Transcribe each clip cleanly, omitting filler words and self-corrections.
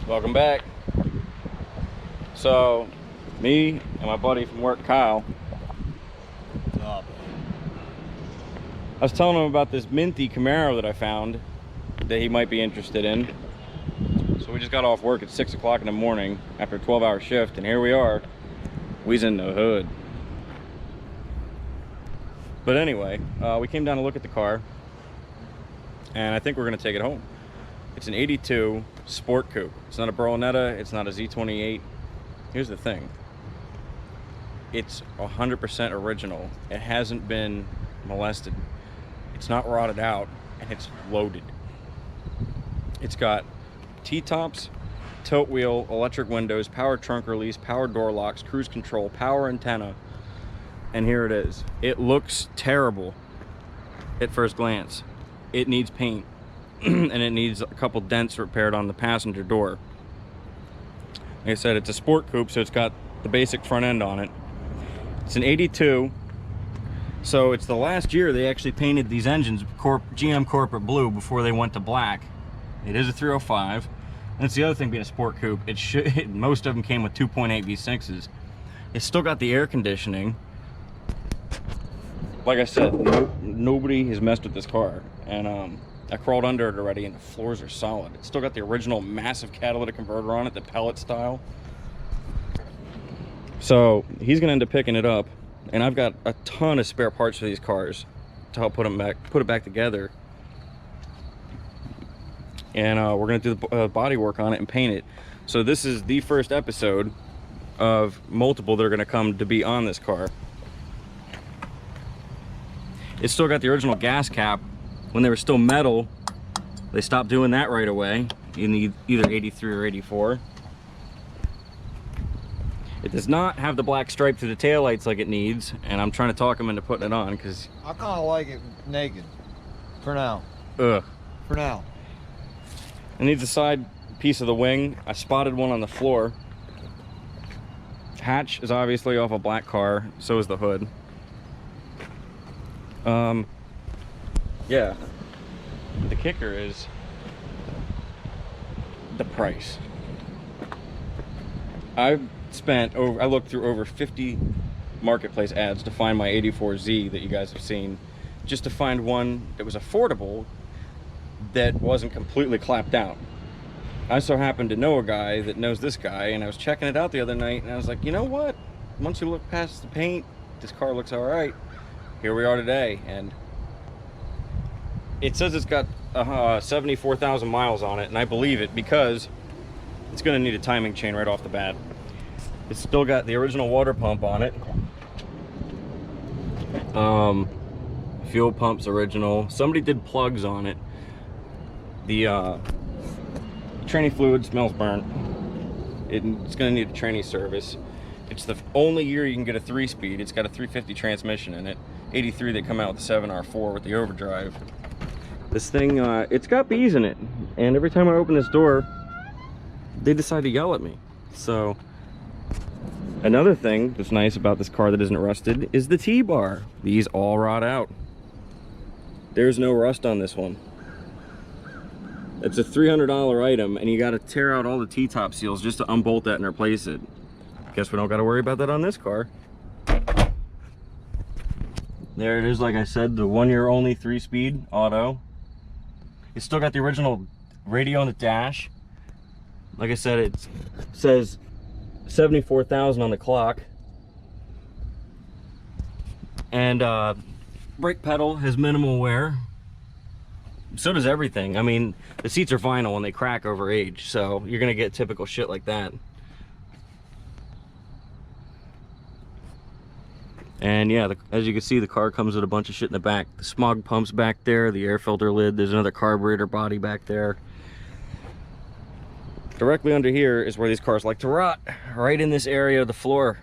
Welcome back. So, me and my buddy from work, Kyle, What's up? I was telling him about this minty Camaro that I found that he might be interested in. So we just got off work at 6 o'clock in the morning after a 12-hour shift, and here we are. We's in the hood. But anyway, we came down to look at the car, and I think we're gonna take it home. It's an 82 Sport Coupe. It's not a Berlinetta, it's not a Z28. Here's the thing. It's 100% original. It hasn't been molested. It's not rotted out, and it's loaded. It's got T-tops, tilt wheel, electric windows, power trunk release, power door locks, cruise control, power antenna, and here it is. It looks terrible at first glance. It needs paint. And it needs a couple dents repaired on the passenger door. Like I said, it's a Sport Coupe, so it's got the basic front end on it. It's an 82, so it's the last year they actually painted these engines GM corporate blue before they went to black. It is a 305, and it's the other thing being a Sport Coupe. Most of them came with 2.8 V6s. It's still got the air conditioning. Like I said, nobody has messed with this car, and I crawled under it already, and the floors are solid. It's still got the original massive catalytic converter on it, the pellet style. So he's gonna end up picking it up, and I've got a ton of spare parts for these cars to help put it back together. And we're gonna do the body work on it and paint it. So this is the first episode of multiple that are gonna come to be on this car. It's still got the original gas cap. When they were still metal, they stopped doing that right away in either 83 or 84. It does not have the black stripe through the taillights like it needs, and I'm trying to talk him into putting it on because I kind of like it naked for now. Ugh. For now. It needs a side piece of the wing. I spotted one on the floor. Hatch is obviously off a black car, so is the hood. Yeah, the kicker is the price. I looked through over 50 marketplace ads to find my 84Z that you guys have seen, just to find one that was affordable that wasn't completely clapped out. I so happened to know a guy that knows this guy, and I was checking it out the other night, and I was like, you know what? Once you look past the paint, this car looks all right. Here we are today, and it says it's got 74,000 miles on it, and I believe it because it's going to need a timing chain right off the bat. It's still got the original water pump on it. Fuel pump's original. Somebody did plugs on it. The tranny fluid smells burnt. It's going to need a tranny service. It's the only year you can get a 3-speed. It's got a 350 transmission in it. 83, they come out with the 7R4 with the overdrive. This thing, it's got bees in it, and every time I open this door, they decide to yell at me. So, another thing that's nice about this car that isn't rusted is the T-bar. These all rot out. There's no rust on this one. It's a $300 item, and you got to tear out all the T-top seals just to unbolt that and replace it. Guess we don't got to worry about that on this car. There it is, like I said, the 1-year only 3-speed auto. It's still got the original radio on the dash. Like I said, it says 74,000 on the clock. And brake pedal has minimal wear. So does everything. I mean, the seats are vinyl and they crack over age, so you're gonna get typical shit like that. And yeah, as you can see, the car comes with a bunch of shit in the back. The smog pump's back there, the air filter lid, there's another carburetor body back there. Directly under here is where these cars like to rot, right in this area of the floor.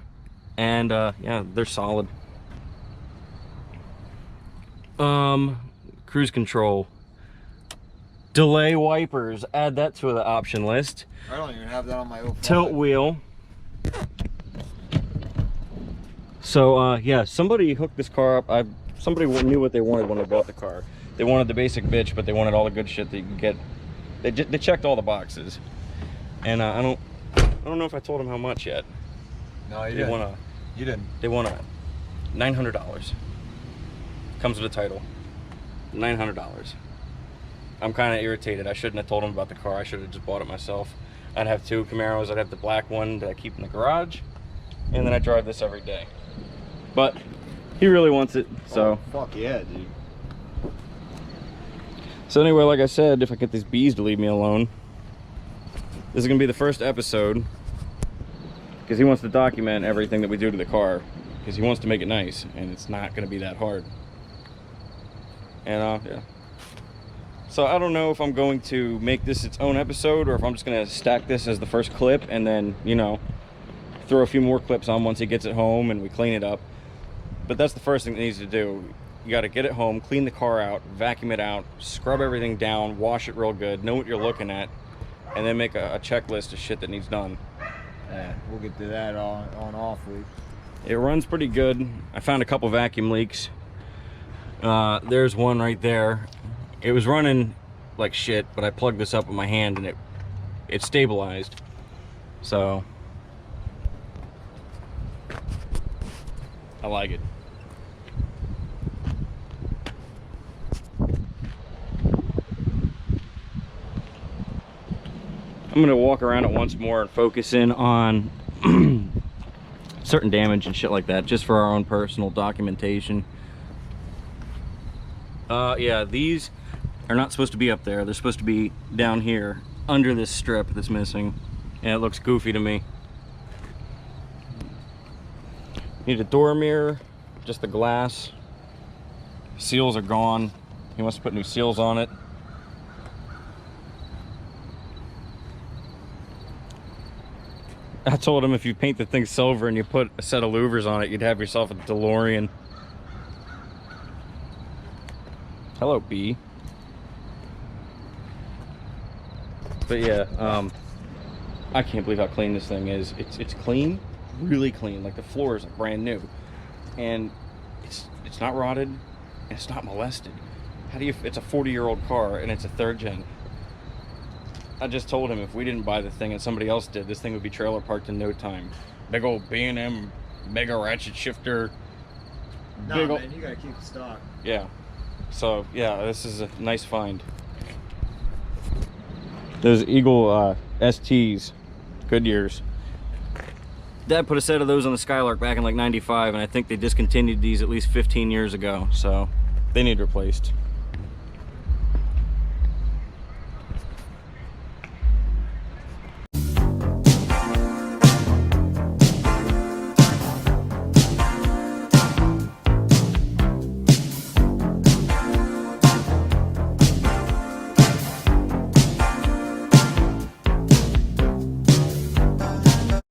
And yeah, they're solid. Cruise control. Delay wipers, add that to the option list. I don't even have that on my 05. Tilt wheel. So yeah, somebody hooked this car up. Somebody knew what they wanted when they bought the car. They wanted the basic bitch, but they wanted all the good shit that you can get. They checked all the boxes. And I don't know if I told him how much yet. No, you They didn't. want You didn't. $900. Comes with a title. $900. I'm kind of irritated. I shouldn't have told him about the car. I should have just bought it myself. I'd have 2 Camaros. I'd have the black one that I keep in the garage, and then I drive this every day. But he really wants it, so. Oh, fuck yeah, dude. So anyway, like I said, if I get these bees to leave me alone, this is gonna be the first episode, because he wants to document everything that we do to the car, because he wants to make it nice, and it's not gonna be that hard. And yeah. So I don't know if I'm going to make this its own episode, or if I'm just gonna stack this as the first clip, and then, you know, throw a few more clips on once he gets it home and we clean it up. But that's the first thing that needs to do. You got to get it home, clean the car out, vacuum it out, scrub everything down, wash it real good, know what you're looking at, and then make a checklist of shit that needs done. Yeah, we'll get to that on off week. It runs pretty good. I found a couple vacuum leaks. There's one right there. It was running like shit, but I plugged this up with my hand and it stabilized. So I like it. I'm gonna walk around it once more and focus in on certain damage and shit like that, just for our own personal documentation. Yeah, these are not supposed to be up there. They're supposed to be down here under this strip that's missing, and it looks goofy to me. Need a door mirror, just the glass. Seals are gone. He wants to put new seals on it. I told him if you paint the thing silver and you put a set of louvers on it, you'd have yourself a DeLorean. Hello, bee. But yeah, I can't believe how clean this thing is. It's clean, really clean. Like the floors are brand new, and it's not rotted, and it's not molested. How do you? It's a 40-year-old car, and it's a 3rd gen. I just told him if we didn't buy the thing and somebody else did, this thing would be trailer parked in no time. Big old B&M, mega ratchet shifter. No, man, you gotta keep the stock. Yeah. So yeah, this is a nice find. Those Eagle STs, Goodyears. Dad put a set of those on the Skylark back in like '95, and I think they discontinued these at least 15 years ago, so they need replaced.